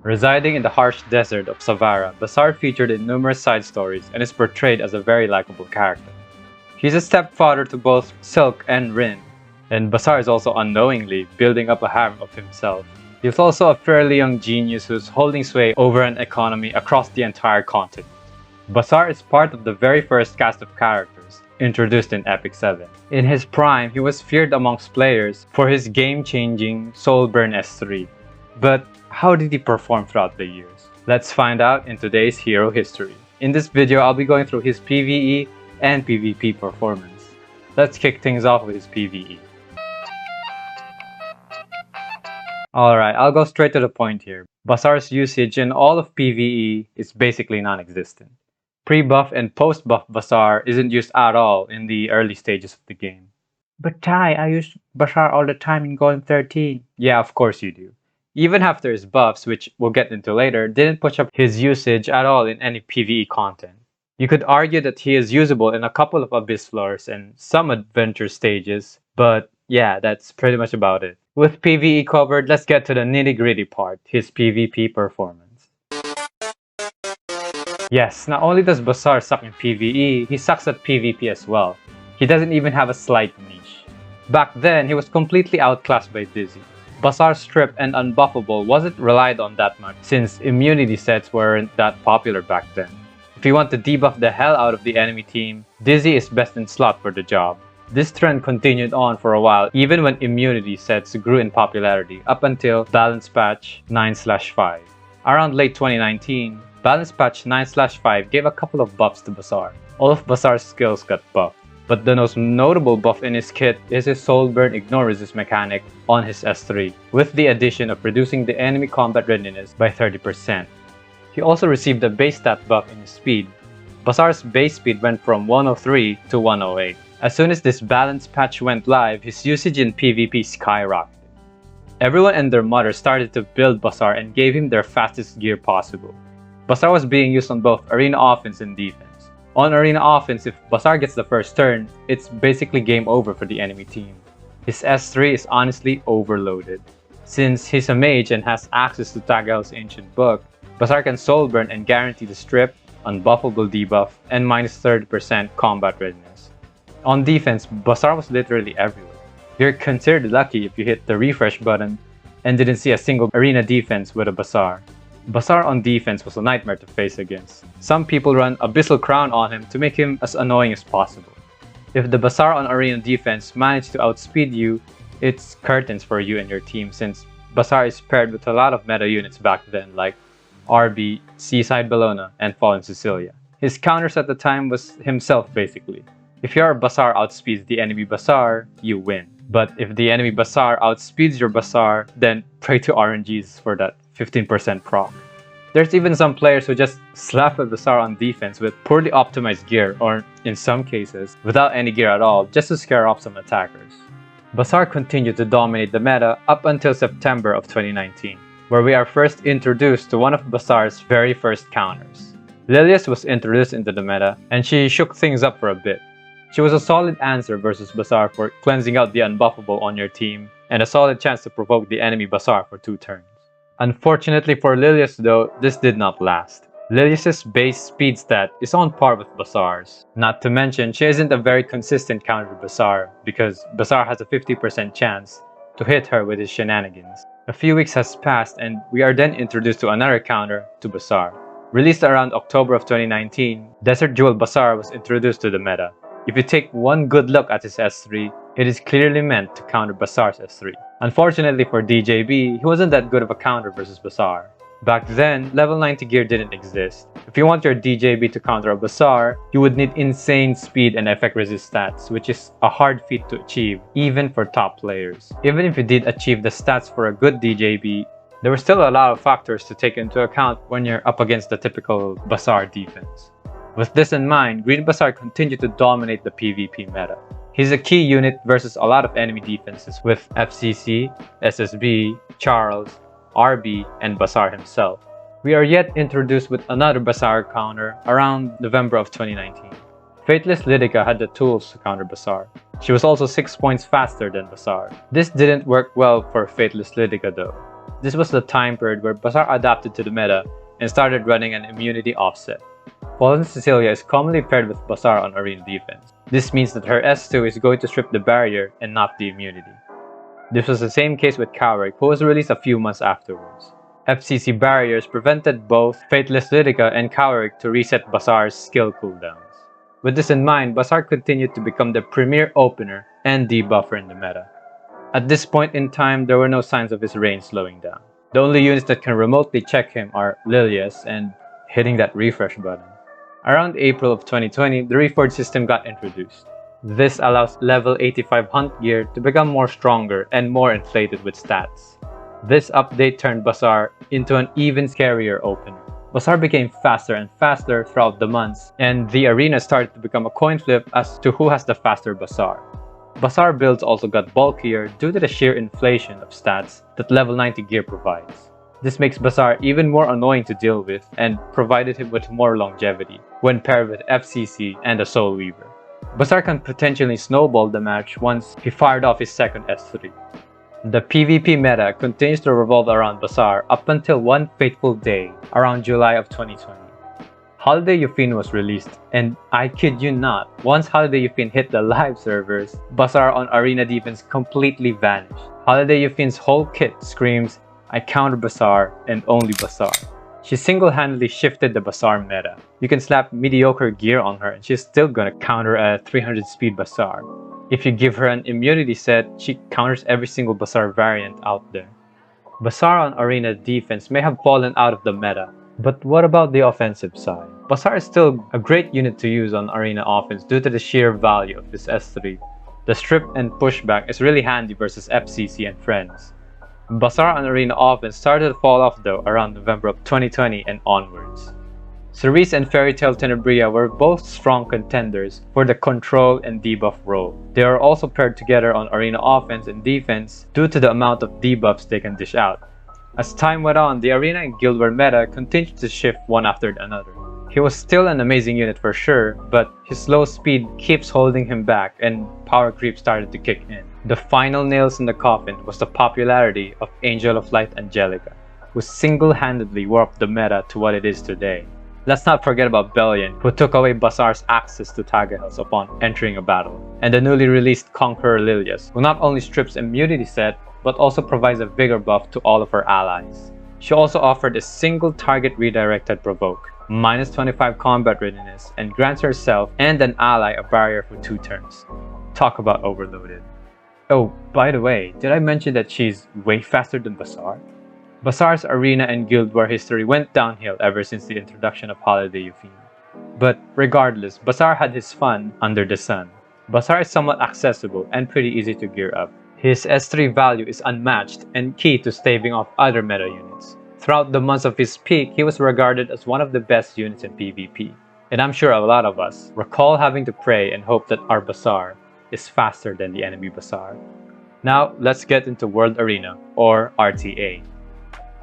Residing in the harsh desert of Savara, Basar featured in numerous side stories and is portrayed as a very likable character. He's a stepfather to both Silk and Rin, and Basar is also unknowingly building up a harem of himself. He's also a fairly young genius who's holding sway over an economy across the entire continent. Basar is part of the very first cast of characters introduced in Epic 7. In his prime, he was feared amongst players for his game-changing soulburn S3. But how did he perform throughout the years? Let's find out in today's hero history. In this video, I'll be going through his PvE and PvP performance. Let's kick things off with his PvE. Alright, I'll go straight to the point here. Basar's usage in all of PvE is basically non-existent. Pre-buff and post-buff Basar isn't used at all in the early stages of the game. But Ty, I use Basar all the time in Golem 13. Yeah, of course you do. Even after his buffs, which we'll get into later, didn't push up his usage at all in any PvE content. You could argue that he is usable in a couple of Abyss floors and some adventure stages, but yeah, that's pretty much about it. With PvE covered, let's get to the nitty-gritty part, his PvP performance. Yes, not only does Basar suck in PvE, he sucks at PvP as well. He doesn't even have a slight niche. Back then, he was completely outclassed by Dizzy. Basar's strip and unbuffable wasn't relied on that much since immunity sets weren't that popular back then. If you want to debuff the hell out of the enemy team, Dizzy is best in slot for the job. This trend continued on for a while even when immunity sets grew in popularity up until Balance Patch 9/5. Around late 2019, Balance Patch 9/5 gave a couple of buffs to Basar. All of Basar's skills got buffed, but the most notable buff in his kit is his soulburn ignore resist mechanic on his S3, with the addition of reducing the enemy combat readiness by 30%. He also received a base stat buff in his speed. Basar's base speed went from 103 to 108. As soon as this balance patch went live, his usage in PvP skyrocketed. Everyone and their mother started to build Basar and gave him their fastest gear possible. Basar was being used on both arena offense and defense. On arena offense, if Basar gets the first turn, it's basically game over for the enemy team. His S3 is honestly overloaded. Since he's a mage and has access to Tagal's ancient book, Basar can soulburn and guarantee the strip, unbuffable debuff, and minus 30% combat readiness. On defense, Basar was literally everywhere. You're considered lucky if you hit the refresh button and didn't see a single arena defense with a Basar. Basar on defense was a nightmare to face against. Some people run Abyssal Crown on him to make him as annoying as possible. If the Basar on arena defense managed to outspeed you, it's curtains for you and your team since Basar is paired with a lot of meta units back then like RB, Seaside Bellona, and Fallen Cecilia. His counters at the time was himself basically. If your Basar outspeeds the enemy Basar, you win. But if the enemy Basar outspeeds your Basar, then pray to RNGs for that 15% proc. There's even some players who just slap a Basar on defense with poorly optimized gear, or in some cases, without any gear at all, just to scare off some attackers. Basar continued to dominate the meta up until September of 2019, where we are first introduced to one of Basar's very first counters. Lilias was introduced into the meta, and she shook things up for a bit. She was a solid answer versus Basar for cleansing out the unbuffable on your team, and a solid chance to provoke the enemy Basar for 2 turns. Unfortunately for Lilias though, this did not last. Lilias' base speed stat is on par with Basar's. Not to mention, she isn't a very consistent counter to Basar, because Basar has a 50% chance to hit her with his shenanigans. A few weeks has passed and we are then introduced to another counter to Basar. Released around October of 2019, Desert Jewel Basar was introduced to the meta. If you take one good look at his S3, it is clearly meant to counter Basar's S3. Unfortunately for DJB, he wasn't that good of a counter versus Basar. Back then, level 90 gear didn't exist. If you want your DJB to counter a Basar, you would need insane speed and effect resist stats, which is a hard feat to achieve, even for top players. Even if you did achieve the stats for a good DJB, there were still a lot of factors to take into account when you're up against the typical Basar defense. With this in mind, Green Basar continued to dominate the PvP meta. He's a key unit versus a lot of enemy defenses with FCC, SSB, Charles, RB, and Basar himself. We are yet introduced with another Basar counter around November of 2019. Faithless Lydica had the tools to counter Basar. She was also 6 points faster than Basar. This didn't work well for Faithless Lydica though. This was the time period where Basar adapted to the meta and started running an immunity offset. Fallen Cecilia is commonly paired with Basar on arena defense. This means that her S2 is going to strip the barrier and not the immunity. This was the same case with Cowrick, who was released a few months afterwards. FCC barriers prevented both Faithless Lydica and Cowrick to reset Basar's skill cooldowns. With this in mind, Basar continued to become the premier opener and debuffer in the meta. At this point in time, there were no signs of his reign slowing down. The only units that can remotely check him are Lilias and hitting that refresh button. Around April of 2020, the Reforged system got introduced. This allows level 85 hunt gear to become more stronger and more inflated with stats. This update turned Basar into an even scarier opener. Basar became faster and faster throughout the months, and the arena started to become a coin flip as to who has the faster Basar. Basar builds also got bulkier due to the sheer inflation of stats that level 90 gear provides. This makes Basar even more annoying to deal with and provided him with more longevity when paired with FCC and a Soul Weaver. Basar can potentially snowball the match once he fired off his second S3. The PvP meta continues to revolve around Basar up until one fateful day around July of 2020. Holiday Yufin was released, and I kid you not, once Holiday Yufin hit the live servers, Basar on arena defense completely vanished. Holiday Yufin's whole kit screams, "I counter Basar and only Basar." She single-handedly shifted the Basar meta. You can slap mediocre gear on her and she's still gonna counter a 300 speed Basar. If you give her an immunity set, she counters every single Basar variant out there. Basar on arena defense may have fallen out of the meta, but what about the offensive side? Basar is still a great unit to use on arena offense due to the sheer value of his S3. The strip and pushback is really handy versus FCC and friends. Basar on arena offense started to fall off though around November of 2020 and onwards. Cerise and Fairy Tail Tenebria were both strong contenders for the control and debuff role. They are also paired together on arena offense and defense due to the amount of debuffs they can dish out. As time went on, the arena and guild war meta continued to shift one after another. He was still an amazing unit for sure, but his slow speed keeps holding him back and power creep started to kick in. The final nails in the coffin was the popularity of Angel of Light Angelica, who single-handedly warped the meta to what it is today. Let's not forget about Bellion, who took away Basar's access to Tagahels upon entering a battle, and the newly released Conqueror Lilias, who not only strips immunity set, but also provides a vigor buff to all of her allies. She also offered a single target redirected provoke, minus 25 combat readiness, and grants herself and an ally a barrier for 2 turns. Talk about overloaded. Oh, by the way, did I mention that she's way faster than Basar? Basar's arena and guild war history went downhill ever since the introduction of Holiday Yufin. But regardless, Basar had his fun under the sun. Basar is somewhat accessible and pretty easy to gear up. His S3 value is unmatched and key to staving off other meta units. Throughout the months of his peak, he was regarded as one of the best units in PvP. And I'm sure a lot of us recall having to pray and hope that our Basar is faster than the enemy Basar. Now, let's get into World Arena, or RTA.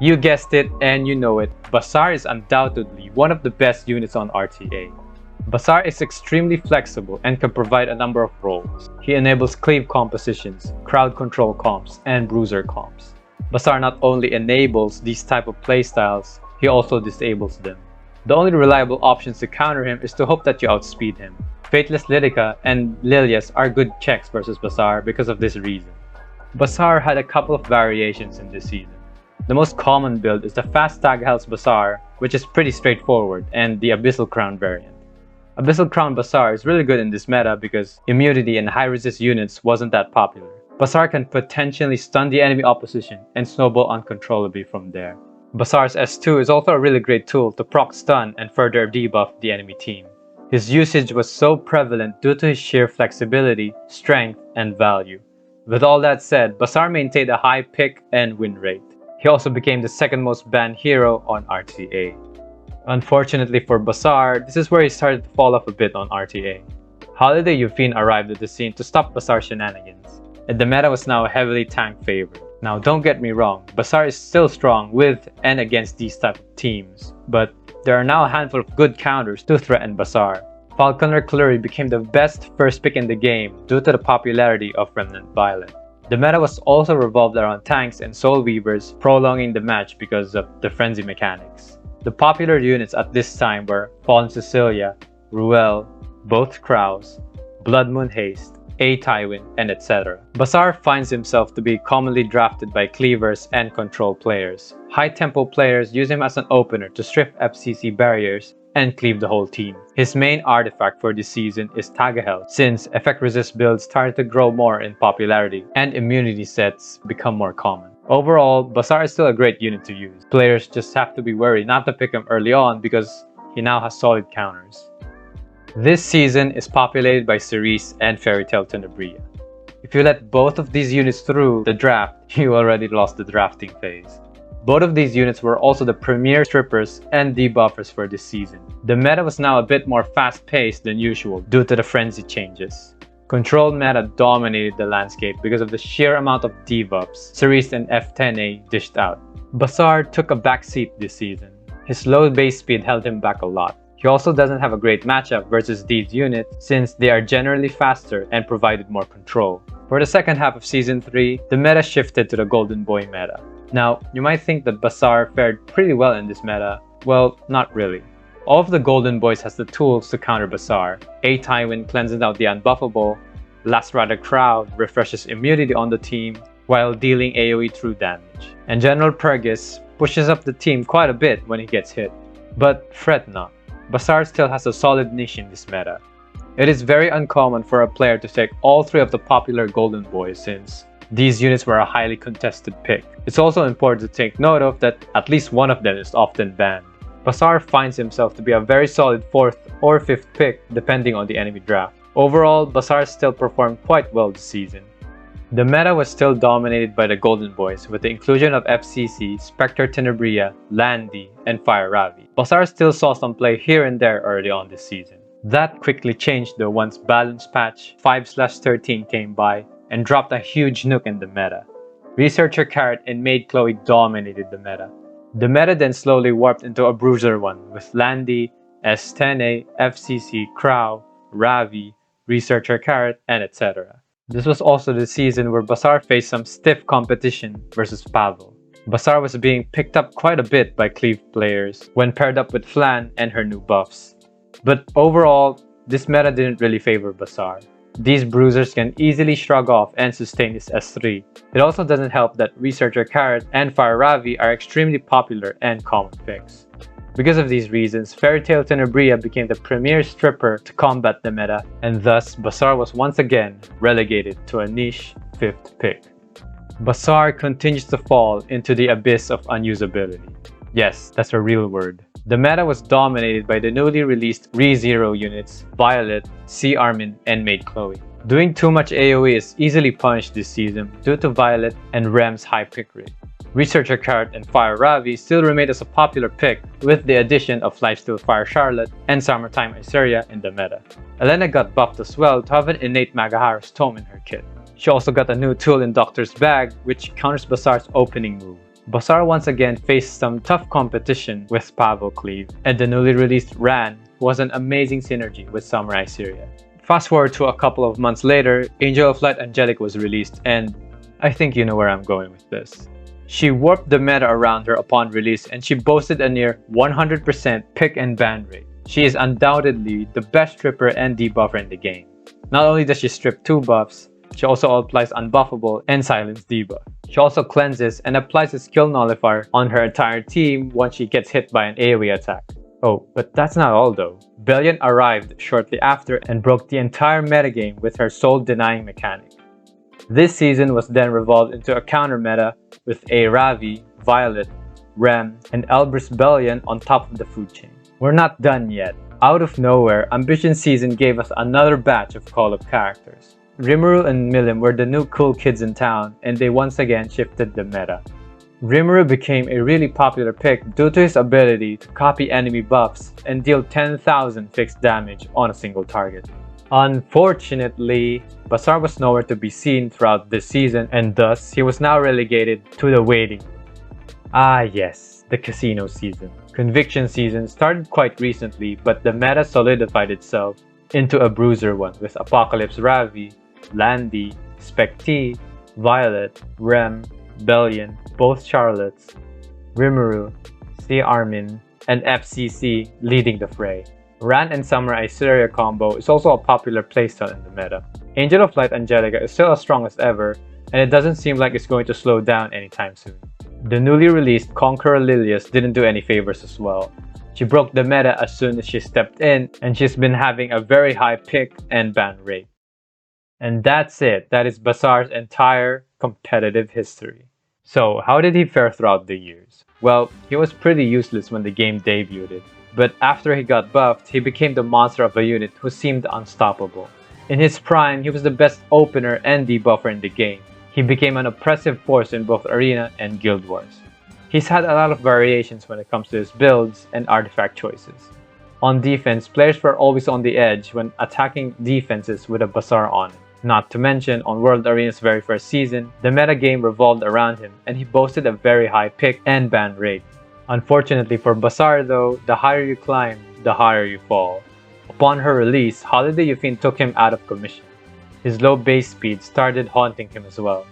You guessed it and you know it, Basar is undoubtedly one of the best units on RTA. Basar is extremely flexible and can provide a number of roles. He enables cleave compositions, crowd control comps, and bruiser comps. Basar not only enables these type of playstyles, he also disables them. The only reliable options to counter him is to hope that you outspeed him. Faithless Lydica and Lilias are good checks versus Basar because of this reason. Basar had a couple of variations in this season. The most common build is the Fast Tagahels Basar, which is pretty straightforward, and the Abyssal Crown variant. Abyssal Crown Basar is really good in this meta because immunity and high resist units wasn't that popular. Basar can potentially stun the enemy opposition and snowball uncontrollably from there. Basar's S2 is also a really great tool to proc stun and further debuff the enemy team. His usage was so prevalent due to his sheer flexibility, strength, and value. With all that said, Basar maintained a high pick and win rate. He also became the second most banned hero on RTA. Unfortunately for Basar, this is where he started to fall off a bit on RTA. Holiday Yufin arrived at the scene to stop Basar's shenanigans, and the meta was now a heavily tank favorite. Now don't get me wrong, Basar is still strong with and against these type of teams, but there are now a handful of good counters to threaten Basar. Falconer Clury became the best first pick in the game due to the popularity of Remnant Violet. The meta was also revolved around tanks and soul weavers, prolonging the match because of the frenzy mechanics. The popular units at this time were Fallen Cecilia, Ruel, both Kraus, Blood Moon Haste, A. Tywin, and etc. Basar finds himself to be commonly drafted by cleavers and control players. High-tempo players use him as an opener to strip FCC barriers and cleave the whole team. His main artifact for this season is Tagahel, since effect resist builds started to grow more in popularity and immunity sets become more common. Overall, Basar is still a great unit to use. Players just have to be wary not to pick him early on because he now has solid counters. This season is populated by Cerise and Fairy Tail Tenebria. If you let both of these units through the draft, you already lost the drafting phase. Both of these units were also the premier strippers and debuffers for this season. The meta was now a bit more fast-paced than usual due to the frenzy changes. Control meta dominated the landscape because of the sheer amount of debuffs Cerise and F10A dished out. Basar took a backseat this season. His low base speed held him back a lot. He also doesn't have a great matchup versus these units since they are generally faster and provided more control. For the second half of Season 3, the meta shifted to the Golden Boy meta. Now, you might think that Basar fared pretty well in this meta. Well, not really. All of the Golden Boys has the tools to counter Basar. A. Tywin cleanses out the unbuffable, Last Rider Crowd refreshes immunity on the team while dealing AoE true damage. And General Purgis pushes up the team quite a bit when he gets hit. But fret not, Basar still has a solid niche in this meta. It is very uncommon for a player to take all three of the popular Golden Boys since these units were a highly contested pick. It's also important to take note of that at least one of them is often banned. Basar finds himself to be a very solid 4th or 5th pick depending on the enemy draft. Overall, Basar still performed quite well this season. The meta was still dominated by the Golden Boys with the inclusion of FCC, Spectre Tenebria, Landy, and Fire Ravi. Basar still saw some play here and there early on this season. That quickly changed though once Balance Patch 5/13 came by and dropped a huge nuke in the meta. Researcher Carrot and Maid Chloe dominated the meta. The meta then slowly warped into a bruiser one with Landy, S10A, FCC, Crow, Ravi, Researcher Carrot, and etc. This was also the season where Basar faced some stiff competition versus Pavel. Basar was being picked up quite a bit by Cleave players when paired up with Flan and her new buffs. But overall, this meta didn't really favor Basar. These bruisers can easily shrug off and sustain his S3. It also doesn't help that Researcher Carrot and Fire Ravi are extremely popular and common picks. Because of these reasons, Fairy Tail Tenebria became the premier stripper to combat the meta, and thus Basar was once again relegated to a niche 5th pick. Basar continues to fall into the abyss of unusability. Yes, that's a real word. The meta was dominated by the newly released ReZero units Violet, C. Armin, and Maid Chloe. Doing too much AoE is easily punished this season due to Violet and Rem's high pick rate. Researcher Carrot and Fire Ravi still remained as a popular pick with the addition of Lifesteal Fire Charlotte and Summertime Iseria in the meta. Elena got buffed as well to have an innate Magaharos Tome in her kit. She also got a new tool in Doctor's Bag which counters Basar's opening move. Basar once again faced some tough competition with Pavel Cleave and the newly released Ran, who was an amazing synergy with Samurai Syria. Fast forward to a couple of months later, Angel of Light Angelic was released, and I think you know where I'm going with this. She warped the meta around her upon release and she boasted a near 100% pick and ban rate. She is undoubtedly the best stripper and debuffer in the game. Not only does she strip 2 buffs, she also applies Unbuffable and Silence debuff. She also cleanses and applies a skill nullifier on her entire team once she gets hit by an AoE attack. Oh, but that's not all though. Bellion arrived shortly after and broke the entire metagame with her soul denying mechanic. This season was then revolved into a counter meta with a Ravi, Violet, Rem, and Elbrus Bellion on top of the food chain. We're not done yet. Out of nowhere, Ambition Season gave us another batch of call-up characters. Rimuru and Milim were the new cool kids in town, and they once again shifted the meta. Rimuru became a really popular pick due to his ability to copy enemy buffs and deal 10,000 fixed damage on a single target. Unfortunately, Basar was nowhere to be seen throughout this season, and thus he was now relegated to the waiting room. Ah yes, the casino season. Conviction season started quite recently, but the meta solidified itself into a bruiser one with Apocalypse Ravi, Landy, Spec T, Violet, Rem, Bellion, both Charlottes, Rimuru, C. Armin, and FCC leading the fray. Ran and Samurai Syria combo is also a popular playstyle in the meta. Angel of Light Angelica is still as strong as ever, and it doesn't seem like it's going to slow down anytime soon. The newly released Conqueror Lilius didn't do any favors as well. She broke the meta as soon as she stepped in, and she's been having a very high pick and ban rate. And that's it. That is Basar's entire competitive history. So, how did he fare throughout the years? Well, he was pretty useless when the game debuted, but after he got buffed, he became the monster of a unit who seemed unstoppable. In his prime, he was the best opener and debuffer in the game. He became an oppressive force in both Arena and Guild Wars. He's had a lot of variations when it comes to his builds and artifact choices. On defense, players were always on the edge when attacking defenses with a Basar on. Not to mention, on World Arena's very first season, the metagame revolved around him and he boasted a very high pick and ban rate. Unfortunately for Basar though, the higher you climb, the higher you fall. Upon her release, Holiday Yufin took him out of commission. His low base speed started haunting him as well.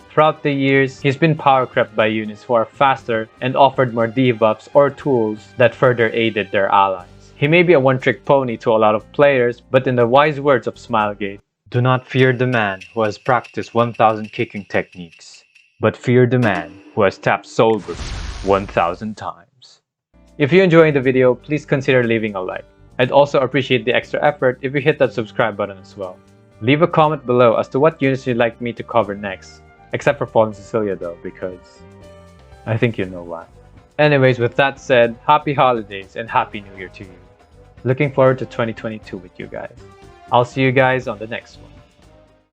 Throughout the years, he's been power crept by units who are faster and offered more debuffs or tools that further aided their allies. He may be a one-trick pony to a lot of players, but in the wise words of Smilegate, do not fear the man who has practiced 1000 kicking techniques, but fear the man who has tapped soulburn 1000 times. If you enjoyed the video, please consider leaving a like. I'd also appreciate the extra effort if you hit that subscribe button as well. Leave a comment below as to what units you'd like me to cover next, except for Fallen Cecilia though, because I think you know why. Anyways, with that said, happy holidays and happy new year to you. Looking forward to 2022 with you guys. I'll see you guys on the next one.